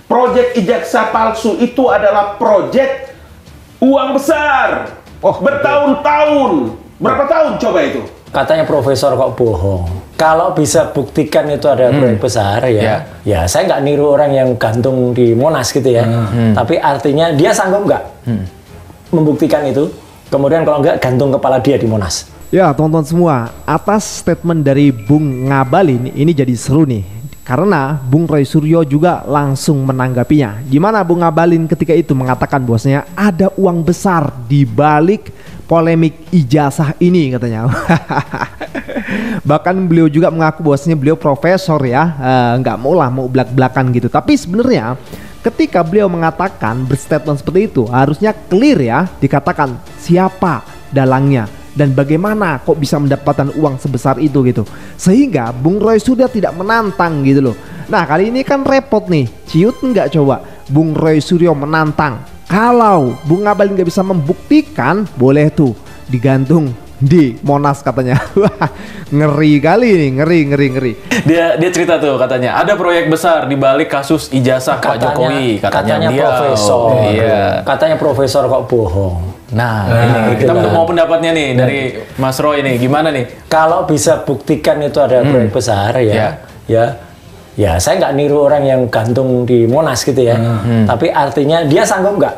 proyek ijazah palsu itu adalah proyek uang besar. Bertahun-tahun. Berapa tahun coba itu? Katanya profesor kok bohong. Kalau bisa buktikan itu ada proyek besar ya saya nggak niru orang yang gantung di Monas gitu ya. Tapi artinya dia sanggup nggak membuktikan itu. Kemudian kalau nggak gantung kepala dia di Monas. Ya teman-teman semua, atas statement dari Bung Ngabalin ini jadi seru nih. Karena Bung Roy Suryo juga langsung menanggapinya. Gimana Bung Ngabalin ketika itu mengatakan bahwasanya ada uang besar di balik polemik ijazah ini katanya. Bahkan beliau juga mengaku bahwasanya beliau profesor ya, nggak mau belak-belakan gitu. Tapi sebenarnya ketika beliau mengatakan berstatement seperti itu harusnya clear ya, dikatakan siapa dalangnya dan bagaimana kok bisa mendapatkan uang sebesar itu gitu. Sehingga Bung Roy sudah tidak menantang gitu loh. Nah kali ini kan repot nih, ciut nggak coba Bung Roy Suryo menantang. Kalau Bung Ngabalin nggak bisa membuktikan, boleh tuh digantung di Monas katanya. Wah, ngeri kali ini, ngeri. Dia cerita tuh katanya ada proyek besar di balik kasus ijazah Pak Jokowi. Katanya dia, profesor. Katanya profesor kok bohong. Nah, ini kita mau pendapatnya nih dari Mas Roy nih, gimana nih? Kalau bisa buktikan itu ada proyek besar ya saya nggak niru orang yang gantung di Monas gitu ya. Tapi artinya dia sanggup nggak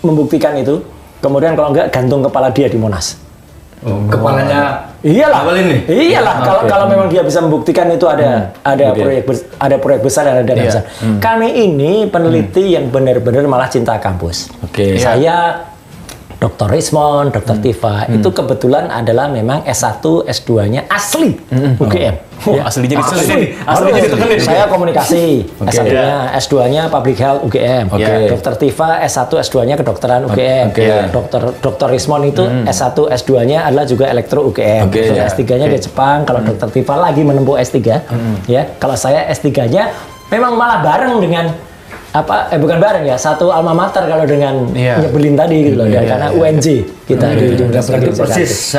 membuktikan itu. Kemudian kalau nggak gantung kepala dia di Monas. Kepalanya iyalah. Iyalah kalau memang dia bisa membuktikan itu ada proyek besar dan ada dana besar. Kami ini peneliti yang benar-benar malah cinta kampus. Saya Dr. Rismon, Dr. Tifa itu kebetulan adalah memang S1, S2-nya asli UGM. Aslinya asli. Saya komunikasi, S1-nya, S2-nya Public Health UGM. Dr. Tifa S1, S2-nya kedokteran UGM. Dr. Rismon itu S1, S2-nya adalah juga elektro UGM. S3-nya di Jepang. Kalau Dr. Tifa lagi menempuh S3, ya. Kalau saya S3-nya memang malah bareng dengan bukan bareng ya, satu alma mater kalau dengan nyebelin tadi gitu loh, karena UNJ kita di persis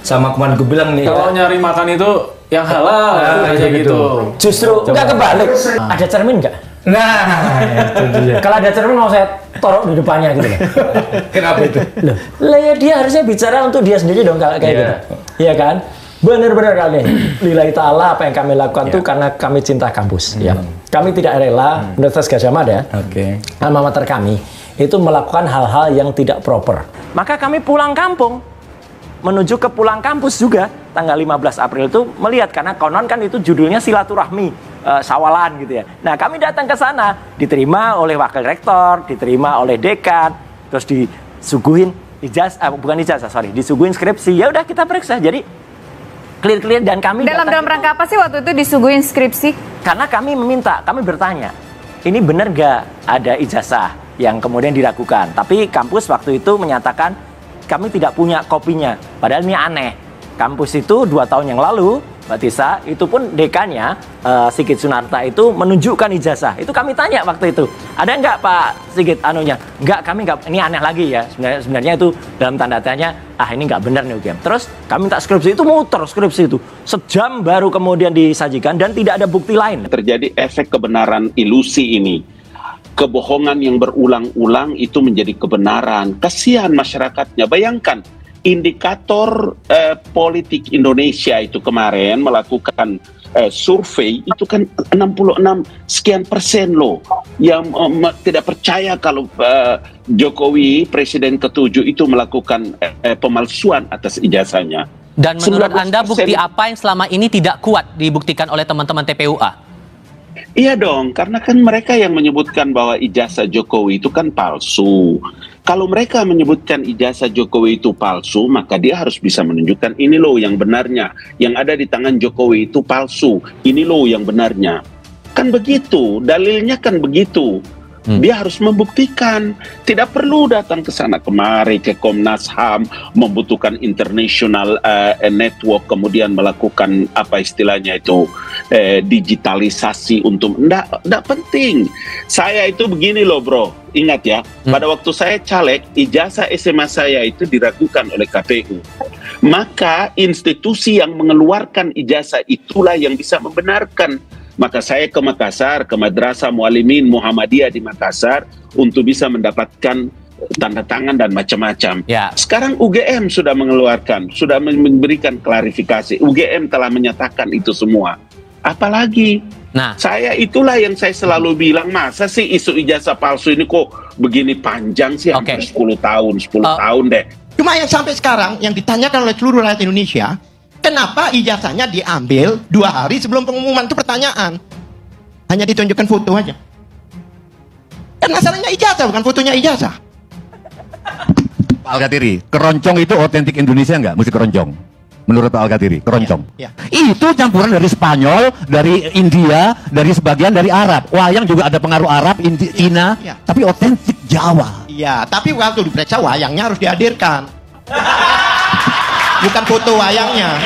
sama kemarin gue bilang nih. Kalau nyari makan itu yang halal kayak gitu. Justru nggak kebalik. Ada cermin nggak? Nah, itu dia. Kalau ada cermin mau saya taruh di depannya gitu loh. Kenapa itu? Lah ya dia harusnya bicara untuk dia sendiri dong kalau kayak gitu. Iya kan? Benar-benar kali lillahi ta'ala apa yang kami lakukan itu karena kami cinta kampus ya. Kami tidak rela Universitas Gadjah Mada, alma mater kami itu melakukan hal-hal yang tidak proper. Maka kami pulang kampung menuju ke pulang kampus juga tanggal 15 April itu melihat, karena konon kan itu judulnya silaturahmi sawalan gitu ya. Nah kami datang ke sana, diterima oleh wakil rektor, diterima oleh dekan, terus disuguhin disuguhin skripsi. Ya udah kita periksa. Jadi clear dan kami dalam rangka apa sih waktu itu disuguhin skripsi? Karena kami bertanya, ini benar gak ada ijazah yang kemudian diragukan. Tapi kampus waktu itu menyatakan kami tidak punya kopinya. Padahal ini aneh. Kampus itu 2 tahun yang lalu, Mbak Tisa, itu pun dekannya Sigit Sunarta itu menunjukkan ijazah. Itu kami tanya waktu itu, ada nggak Pak Sigit anunya? Nggak, kami nggak. Ini aneh lagi ya. Sebenarnya itu dalam tanda tanya, ini nggak benar nih UGM. Terus kami minta skripsi itu, muter skripsi itu sejam baru kemudian disajikan dan tidak ada bukti lain. Terjadi efek kebenaran ilusi ini. Kebohongan yang berulang-ulang itu menjadi kebenaran. Kasihan masyarakatnya. Bayangkan. Indikator politik Indonesia itu kemarin melakukan survei itu kan 66 sekian persen loh yang tidak percaya kalau Jokowi Presiden ke-7 itu melakukan pemalsuan atas ijazahnya. Dan menurut Anda bukti apa yang selama ini tidak kuat dibuktikan oleh teman-teman TPUA? Iya dong, karena kan mereka yang menyebutkan bahwa ijazah Jokowi itu kan palsu. Kalau mereka menyebutkan ijazah Jokowi itu palsu, maka dia harus bisa menunjukkan ini loh yang benarnya. Yang ada di tangan Jokowi itu palsu. Ini loh yang benarnya. Kan begitu, dalilnya kan begitu. Dia harus membuktikan. Tidak perlu datang ke sana kemari ke Komnas HAM, membutuhkan international network, kemudian melakukan apa istilahnya itu digitalisasi untuk enggak penting. Saya itu begini loh bro, ingat ya, pada waktu saya caleg, ijazah SMA saya itu diragukan oleh KPU. Maka institusi yang mengeluarkan ijazah itulah yang bisa membenarkan Maka saya ke Makassar, ke Madrasah Muallimin Muhammadiyah di Makassar untuk bisa mendapatkan tanda tangan dan macam-macam. Ya. Sekarang UGM sudah mengeluarkan, sudah memberikan klarifikasi. UGM telah menyatakan itu semua. Apalagi? Nah, Itulah yang saya selalu bilang, masa sih isu ijazah palsu ini kok begini panjang sih, hampir 10 tahun deh. Cuma yang sampai sekarang yang ditanyakan oleh seluruh rakyat Indonesia, kenapa ijazahnya diambil 2 hari sebelum pengumuman, itu pertanyaan. Hanya ditunjukkan foto aja. Kan masalahnya ijazah, bukan fotonya ijazah. Pak Al-Kathiri, keroncong itu otentik Indonesia nggak? Musik keroncong. Menurut Pak Al-Kathiri, keroncong. Ya, Itu campuran dari Spanyol, dari India, dari sebagian dari Arab. Wayang juga ada pengaruh Arab, Cina, ya. tapi otentik Jawa. Iya, tapi waktu diperiksa wayangnya harus dihadirkan. Bukan foto wayangnya.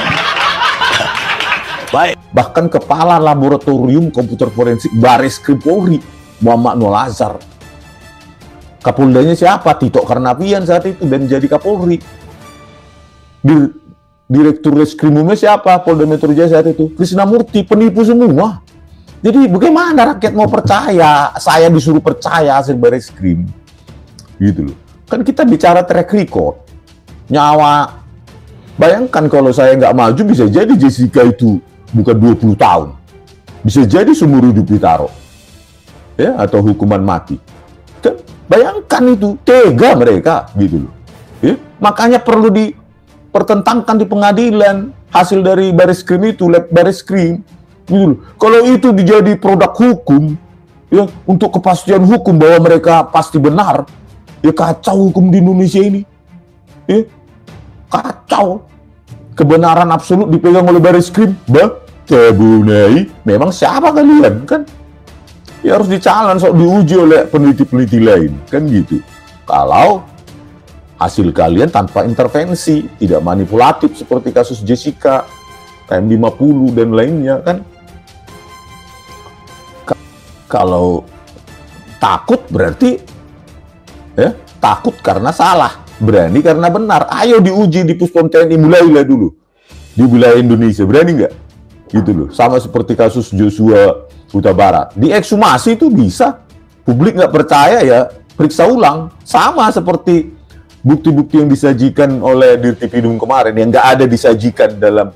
Baik, bahkan Kepala Laboratorium Komputer Forensik Baris Krim Polri, Muhammad Nur Azhar. Kapoldanya siapa? Tito Karnavian saat itu dan jadi Kapolri. Direktur Reskrimumnya siapa? Polda Metro Jaya saat itu Krisnamurti, penipu semua. Jadi bagaimana rakyat mau percaya? Saya disuruh percaya hasil Bareskrim, gitu loh. Kan kita bicara track record, nyawa. Bayangkan kalau saya nggak maju, bisa jadi Jessica itu bukan 20 tahun, bisa jadi seumur hidup ditaruh, ya, atau hukuman mati. Kan, bayangkan itu tega mereka, gitu loh. Ya, makanya perlu pertentangkan di pengadilan hasil dari Bareskrim itu, lab Bareskrim, gitu. Kalau itu dijadi produk hukum, ya, untuk kepastian hukum bahwa mereka pasti benar, ya kacau hukum di Indonesia ini, ya kacau. Kebenaran absolut dipegang oleh Bareskrim, Bunai, memang siapa kalian, kan? Ya harus dicalan, diuji oleh peneliti-peneliti lain, kan gitu. Kalau hasil kalian tanpa intervensi, tidak manipulatif seperti kasus Jessica, KM50 dan lainnya, kan? Kalau takut berarti ya takut karena salah, berani karena benar. Ayo diuji di Puspom TNI, mulailah dulu di wilayah Indonesia, berani nggak? Gitu loh. Sama seperti kasus Joshua Huta Barat, diekshumasi itu bisa. Publik nggak percaya ya periksa ulang. Sama seperti bukti-bukti yang disajikan oleh Dirtipidum kemarin yang nggak ada disajikan dalam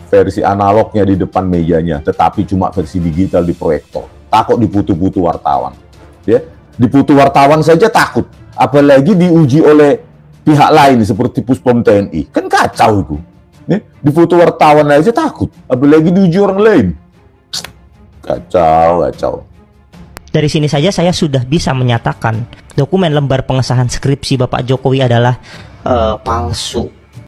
versi analognya di depan mejanya, tetapi cuma versi digital di proyektor. Takut diputu-putu wartawan, ya. Diputu wartawan saja takut, apalagi diuji oleh pihak lain seperti Puspom TNI, kan kacau itu. Ya. Diputu wartawan aja takut, apalagi diuji orang lain. Kacau. Dari sini saja saya sudah bisa menyatakan dokumen lembar pengesahan skripsi Bapak Jokowi adalah palsu.